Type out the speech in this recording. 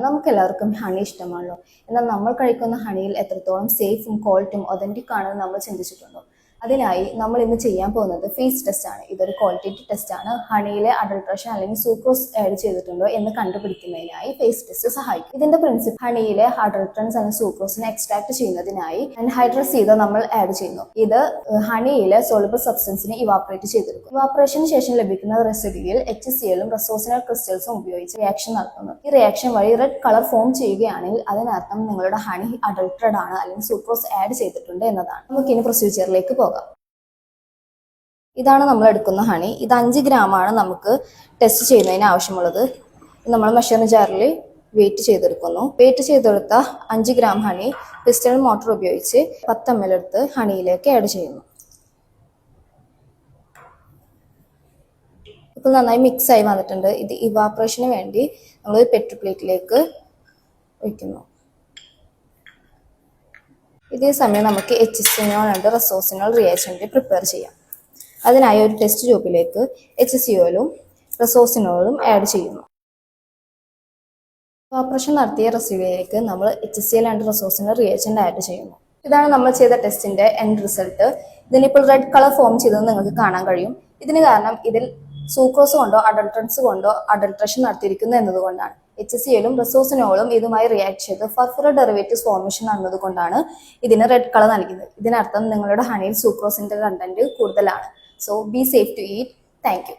നമുക്കെല്ലാവർക്കും ഹണി ഇഷ്ടമാണല്ലോ. എന്നാൽ നമ്മൾ കഴിക്കുന്ന ഹണിയിൽ എത്രത്തോളം സേഫും ക്വാളിറ്റിയും ഒതന്റിക് ആണെന്ന് നമ്മൾ ചിന്തിച്ചിട്ടുണ്ടോ? അതിനായി നമ്മൾ ഇന്ന് ചെയ്യാൻ പോകുന്നത് ഫേസ് ടെസ്റ്റ് ആണ്. ഇതൊരു ക്വാളിറ്റേറ്റീവ് ടെസ്റ്റ് ആണ്. ഹണിയിലെ അഡൾട്രേഷൻ അല്ലെങ്കിൽ സൂക്രോസ് ആഡ് ചെയ്തിട്ടുണ്ടോ എന്ന് കണ്ടുപിടിക്കുന്നതിനായി ഫേസ് ടെസ്റ്റ് സഹായിക്കും. ഇതിന്റെ പ്രിൻസിപ്പിൾ ഹണിയിലെ അഡൾട്രൻസ് അല്ലെങ്കിൽ സൂക്രോസിനെ എക്സ്ട്രാക്ട് ചെയ്യുന്നതിനായി അൻഹൈഡ്രസ് ചെയ്ത് നമ്മൾ ആഡ് ചെയ്യുന്നു. ഇത് ഹണിയിലെ സോളുബിൾ സബ്സ്റ്റൻസിനെ ഇവാപറേറ്റ് ചെയ്തെടുക്കും. ഇവാപറേഷന് ശേഷം ലഭിക്കുന്ന റെസിഡിയിൽ HCl-ഉം റെസോസിനൽ ക്രിസ്റ്റൽസും ഉപയോഗിച്ച് റിയാക്ഷൻ നടത്തുന്നു. ഈ റിയാക്ഷൻ വഴി റെഡ് കളർ ഫോം ചെയ്യുകയാണെങ്കിൽ അതിനർത്ഥം നിങ്ങളുടെ ഹണി അഡൾട്രേഡ് ആണ് അല്ലെങ്കിൽ സൂക്രോസ് ആഡ് ചെയ്തിട്ടുണ്ട് എന്നതാണ്. നമുക്ക് ഇനി പ്രൊസീജിയറിലേക്ക് പോകാം. ഇതാണ് നമ്മൾ എടുക്കുന്ന ഹണി. ഇത് 5 ഗ്രാമാണ് നമുക്ക് ടെസ്റ്റ് ചെയ്യുന്നതിന് ആവശ്യമുള്ളത്. നമ്മൾ മെഷറിംഗ് ജാറിൽ വെയിറ്റ് ചെയ്തെടുക്കുന്നു. വെയിറ്റ് ചെയ്തെടുത്ത 5 ഗ്രാം ഹണി പിസ്റ്റൺ മോട്ടർ ഉപയോഗിച്ച് 10 ml എടുത്ത് ഹണിയിലേക്ക് ആഡ് ചെയ്യുന്നു. ഇപ്പോൾ നന്നായി മിക്സ് ആയി വന്നിട്ടുണ്ട്. ഇത് ഇവാപറേഷന് വേണ്ടി നമ്മൾ പെട്രി പ്ലേറ്റിലേക്ക് ഒഴിക്കുന്നു. ഇതേ സമയം നമുക്ക് HCl ആൻഡ് റെസോസിനൽ റിയാജന്റ് പ്രിപ്പയർ ചെയ്യാം. അതിനായി ഒരു ടെസ്റ്റ് ട്യൂബിലേക്ക് HCl-ഉം റെസോസിനോളും ആഡ് ചെയ്യുന്നു. ഇവാപറേഷൻ നടത്തിയ റെസിഡിയിലേക്ക് നമ്മൾ HCl ആൻഡ് റെസോസിനൽ റിയാജന്റ് ആഡ് ചെയ്യുന്നു. ഇതാണ് നമ്മൾ ചെയ്ത ടെസ്റ്റിന്റെ എൻഡ് റിസൾട്ട്. ഇതിനിപ്പോൾ റെഡ് കളർ ഫോം ചെയ്തെന്ന് നിങ്ങൾക്ക് കാണാൻ കഴിയും. ഇതിന് കാരണം ഇതിൽ സൂക്രോസ് കൊണ്ടോ അഡൾട്രൻസ് കൊണ്ടോ അഡൾട്രേഷൻ നടത്തിയിരിക്കുന്നു എന്നതുകൊണ്ടാണ്. HCl-ഉം റെസോസിനോളും ഇതുമായി റിയാക്ട് ചെയ്ത് ഫർഫറ ഡെറിവേറ്റീവ്സ് ഫോർമേഷൻ നടന്നതുകൊണ്ടാണ് ഇതിന് റെഡ് കളർ നൽകുന്നത്. ഇതിനർത്ഥം നിങ്ങളുടെ ഹണിയിൽ സൂക്രോസിന്റെ കണ്ടന്റ് കൂടുതലാണ്. So be safe to eat. Thank you.